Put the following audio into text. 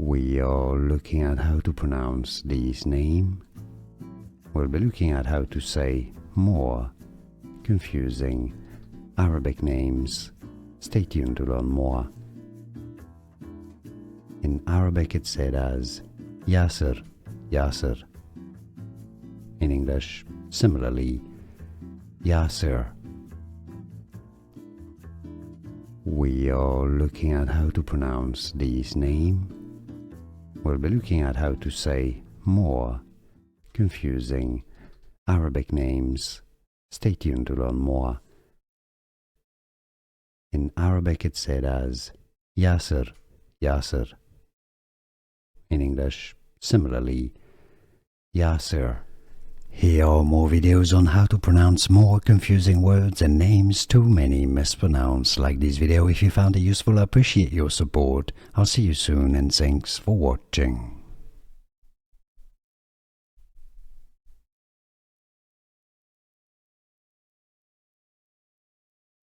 We are looking at how to pronounce this name. We'll be looking at how to say more confusing Arabic names. Stay tuned to learn more. In Arabic it's said as Yasir, Yasir. In English, similarly, Yasir. We are looking at how to pronounce this name. We'll be looking at how to say more confusing Arabic names. Stay tuned to learn more. In Arabic it's said as Yasir, Yasir. In English, similarly, Yasir. Here are more videos on how to pronounce more confusing words and names too many mispronounced. Like this video if you found it useful. I appreciate your support. I'll see you soon and thanks for watching.